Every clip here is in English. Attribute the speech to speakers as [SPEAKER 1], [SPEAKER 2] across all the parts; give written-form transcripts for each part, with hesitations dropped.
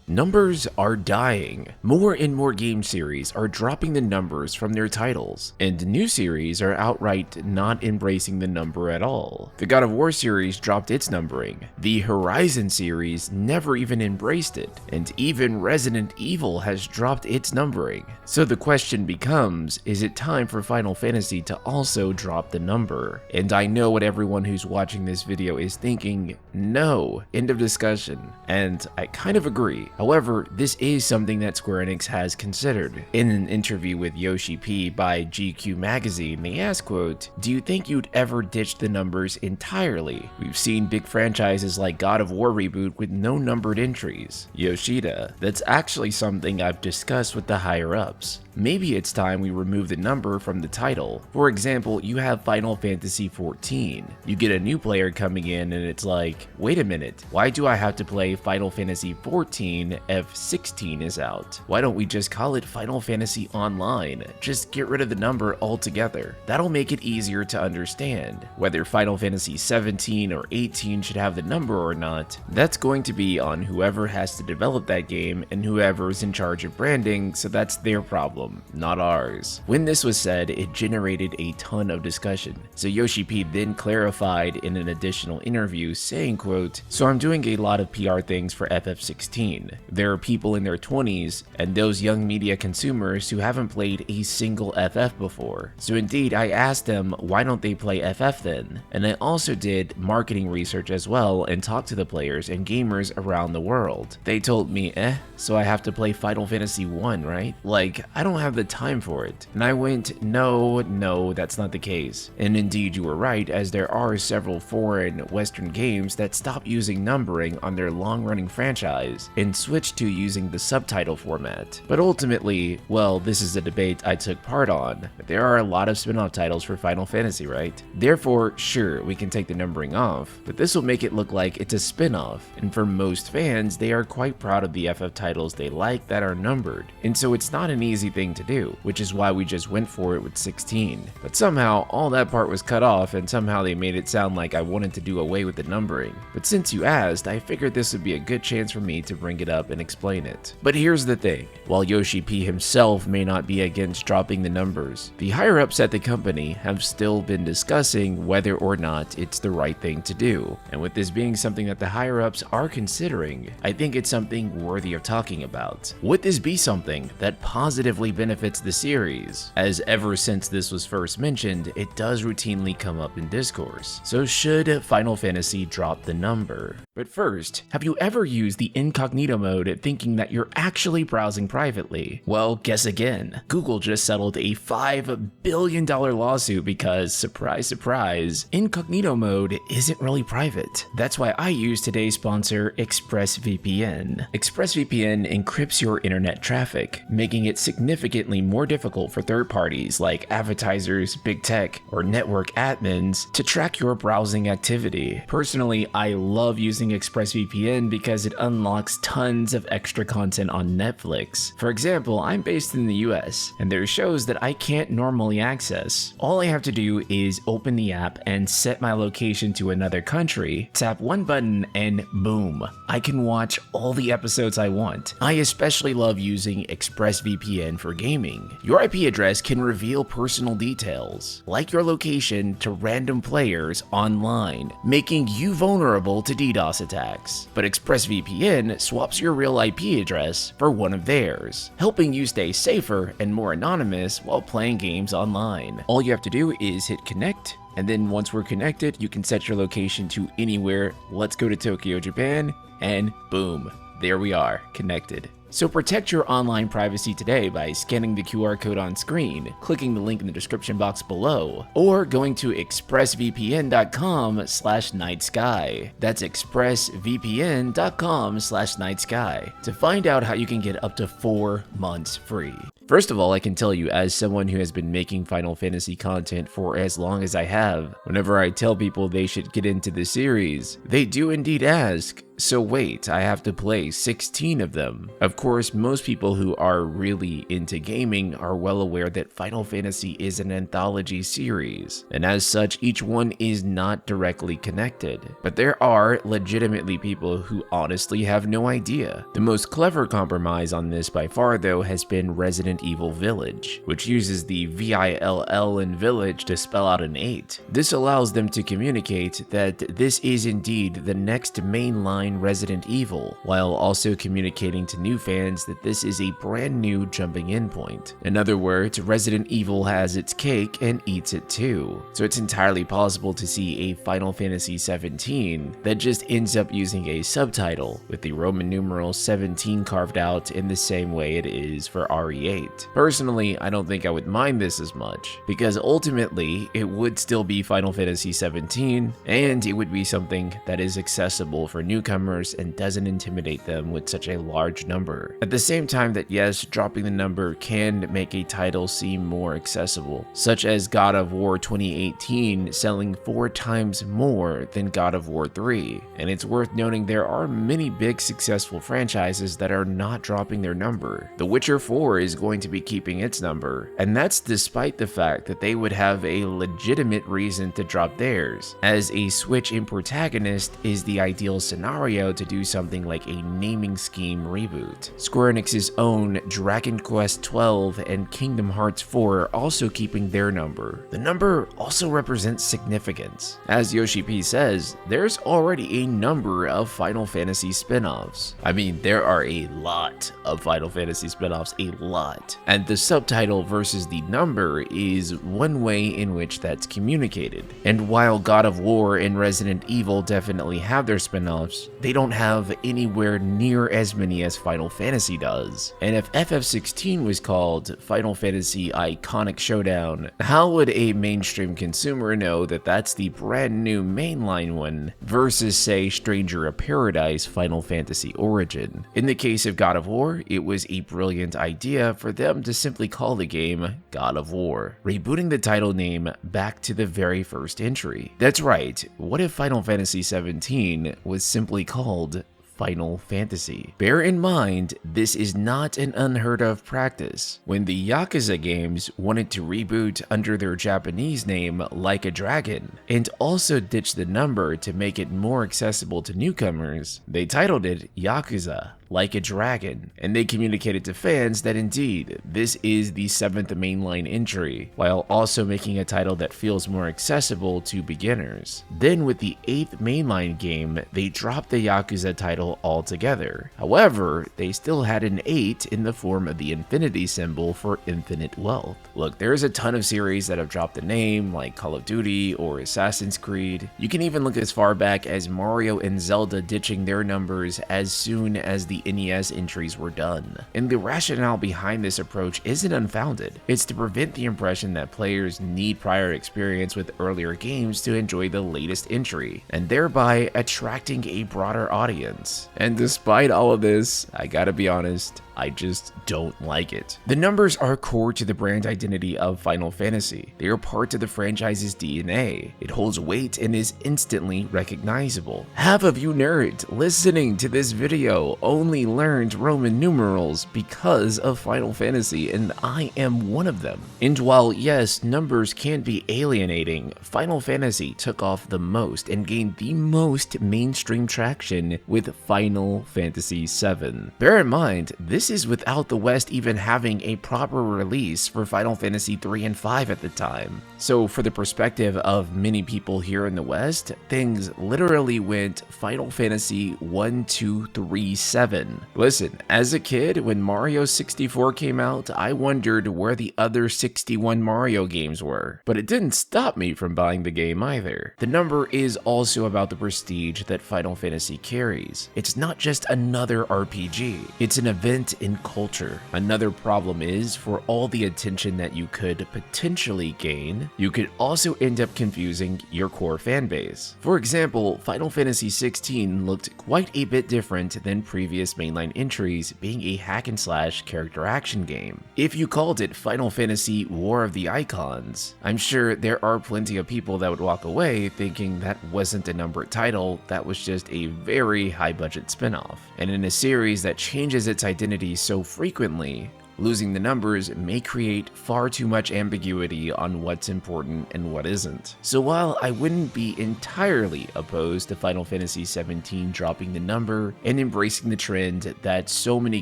[SPEAKER 1] Numbers are dying. More and more game series are dropping the numbers from their titles, and new series are outright not embracing the number at all. The God of War series dropped its numbering. The Horizon series never even embraced it, and even Resident Evil has dropped its numbering. So the question becomes, is it time for Final Fantasy to also drop the number? And I know what everyone who's watching this video is thinking, no, end of discussion. And I kind of agree. However, this is something that Square Enix has considered. In an interview with Yoshi P by GQ magazine, they asked, quote, "Do you think you'd ever ditch the numbers entirely? We've seen big franchises like God of War reboot with no numbered entries." Yoshida: "That's actually something I've discussed with the higher ups. Maybe it's time we remove the number from the title. For example, you have Final Fantasy XIV. You get a new player coming in and it's like, wait a minute, why do I have to play Final Fantasy XIV if 16 is out? Why don't we just call it Final Fantasy Online? Just get rid of the number altogether. That'll make it easier to understand. Whether Final Fantasy 17 or 18 should have the number or not, that's going to be on whoever has to develop that game and whoever's in charge of branding, so that's their problem, not ours." When this was said, it generated a ton of discussion. So Yoshi P then clarified in an additional interview saying, quote, "So I'm doing a lot of PR things for FF16. There are people in their 20s and those young media consumers who haven't played a single FF before. So indeed, I asked them, why don't they play FF then? And I also did marketing research as well and talked to the players and gamers around the world. They told me, so I have to play Final Fantasy 1, right? Like, I don't have the time for it." And I went, no, that's not the case. And indeed you were right, as there are several foreign Western games that stop using numbering on their long-running franchise and switch to using the subtitle format. But ultimately, well, this is a debate I took part on. There are a lot of spin-off titles for Final Fantasy, right? Therefore, sure, we can take the numbering off, but this will make it look like it's a spin-off. And for most fans, they are quite proud of the FF titles they like that are numbered. And so it's not an easy thing to do, which is why we just went for it with 16. But somehow, all that part was cut off and somehow they made it sound like I wanted to do away with the numbering. But since you asked, I figured this would be a good chance for me to bring it up and explain it. But here's the thing, while Yoshi P himself may not be against dropping the numbers, the higher ups at the company have still been discussing whether or not it's the right thing to do. And with this being something that the higher ups are considering, I think it's something worthy of talking about. Would this be something that positively benefits the series? As ever since this was first mentioned, it does routinely come up in discourse. So should Final Fantasy drop the number? But first, have you ever used the incognito mode thinking that you're actually browsing privately? Well, guess again. Google just settled a $5 billion lawsuit because, surprise, surprise, incognito mode isn't really private. That's why I use today's sponsor, ExpressVPN. ExpressVPN encrypts your internet traffic, making it significantly more difficult for third parties like advertisers, big tech, or network admins to track your browsing activity. Personally, I love using ExpressVPN because it unlocks tons of extra content on Netflix. For example, I'm based in the US, and there are shows that I can't normally access. All I have to do is open the app and set my location to another country, tap one button, and boom, I can watch all the episodes I want. I especially love using ExpressVPN for gaming. Your IP address can reveal personal details, like your location, to random players online, making you vulnerable to DDoS attacks. But ExpressVPN swaps your real IP address for one of theirs, helping you stay safer and more anonymous while playing games online. All you have to do is hit connect, and then once we're connected, you can set your location to anywhere. Let's go to Tokyo, Japan, and boom, there we are, connected. So protect your online privacy today by scanning the QR code on screen, clicking the link in the description box below, or going to expressvpn.com/nightsky. That's expressvpn.com/nightsky to find out how you can get up to 4 months free. First of all, I can tell you, as someone who has been making Final Fantasy content for as long as I have, whenever I tell people they should get into the series, they do indeed ask, so wait, I have to play 16 of them. Of course, most people who are really into gaming are well aware that Final Fantasy is an anthology series, and as such, each one is not directly connected. But there are legitimately people who honestly have no idea. The most clever compromise on this by far though has been Resident Evil Village, which uses the VILL in Village to spell out an 8. This allows them to communicate that this is indeed the next mainline Resident Evil, while also communicating to new fans that this is a brand new jumping in point. In other words, Resident Evil has its cake and eats it too. So it's entirely possible to see a Final Fantasy 17 that just ends up using a subtitle with the Roman numeral 17 carved out in the same way it is for RE8. Personally, I don't think I would mind this as much, because ultimately it would still be Final Fantasy 17, and it would be something that is accessible for newcomers and doesn't intimidate them with such a large number. At the same time that yes, dropping the number can make a title seem more accessible, such as God of War 2018 selling 4 times more than God of War 3. And it's worth noting there are many big successful franchises that are not dropping their number. The Witcher 4 is going to be keeping its number, and that's despite the fact that they would have a legitimate reason to drop theirs, as a switch in protagonist is the ideal scenario to do something like a naming scheme reboot. Square Enix's own Dragon Quest XII and Kingdom Hearts 4 are also keeping their number. The number also represents significance. As Yoshi P says, there's already a number of Final Fantasy spin-offs. I mean, there are a lot of Final Fantasy spin-offs, a lot. And the subtitle versus the number is one way in which that's communicated. And while God of War and Resident Evil definitely have their spin-offs, they don't have anywhere near as many as Final Fantasy does. And if FF16 was called Final Fantasy Iconic Showdown, how would a mainstream consumer know that that's the brand new mainline one versus, say, Stranger of Paradise Final Fantasy Origin? In the case of God of War, it was a brilliant idea for them to simply call the game God of War, rebooting the title name back to the very first entry. That's right, what if Final Fantasy 17 was simply called Final Fantasy? Bear in mind, this is not an unheard of practice. When the Yakuza games wanted to reboot under their Japanese name Like a Dragon, and also ditch the number to make it more accessible to newcomers, they titled it Yakuza Like a Dragon, and they communicated to fans that indeed, this is the 7th mainline entry, while also making a title that feels more accessible to beginners. Then with the 8th mainline game, they dropped the Yakuza title altogether. However, they still had an 8 in the form of the infinity symbol for infinite wealth. Look, there's a ton of series that have dropped the name, like Call of Duty or Assassin's Creed. You can even look as far back as Mario and Zelda ditching their numbers as soon as the NES entries were done. And the rationale behind this approach isn't unfounded. It's to prevent the impression that players need prior experience with earlier games to enjoy the latest entry, and thereby attracting a broader audience. And despite all of this, I gotta be honest, I just don't like it. The numbers are core to the brand identity of Final Fantasy. They are part of the franchise's DNA. It holds weight and is instantly recognizable. Half of you nerds listening to this video only learned Roman numerals because of Final Fantasy, and I am one of them. And while yes, numbers can be alienating, Final Fantasy took off the most and gained the most mainstream traction with Final Fantasy VII. Bear in mind, this is without the West even having a proper release for Final Fantasy 3 and 5 at the time. So for the perspective of many people here in the West, things literally went Final Fantasy 1, 2, 3, 7. Listen, as a kid, when Mario 64 came out, I wondered where the other 61 Mario games were. But it didn't stop me from buying the game either. The number is also about the prestige that Final Fantasy carries. It's not just another RPG, it's an event in culture. Another problem is, for all the attention that you could potentially gain, you could also end up confusing your core fanbase. For example, Final Fantasy XVI looked quite a bit different than previous previous mainline entries being a hack and slash character action game. If you called it Final Fantasy War of the Icons, I'm sure there are plenty of people that would walk away thinking that wasn't a numbered title, that was just a very high budget spinoff. And in a series that changes its identity so frequently, losing the numbers may create far too much ambiguity on what's important and what isn't. So while I wouldn't be entirely opposed to Final Fantasy XVII dropping the number and embracing the trend that so many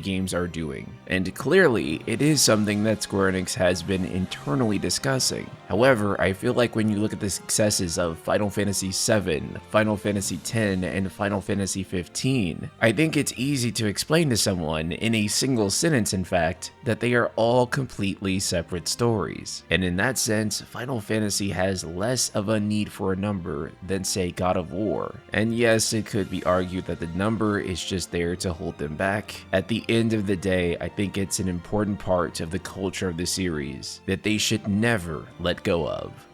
[SPEAKER 1] games are doing, and clearly it is something that Square Enix has been internally discussing. However, I feel like when you look at the successes of Final Fantasy VII, Final Fantasy X, and Final Fantasy XV, I think it's easy to explain to someone, in a single sentence in fact, that they are all completely separate stories. And in that sense, Final Fantasy has less of a need for a number than, say, God of War. And yes, it could be argued that the number is just there to hold them back. At the end of the day, I think it's an important part of the culture of the series that they should never let go of.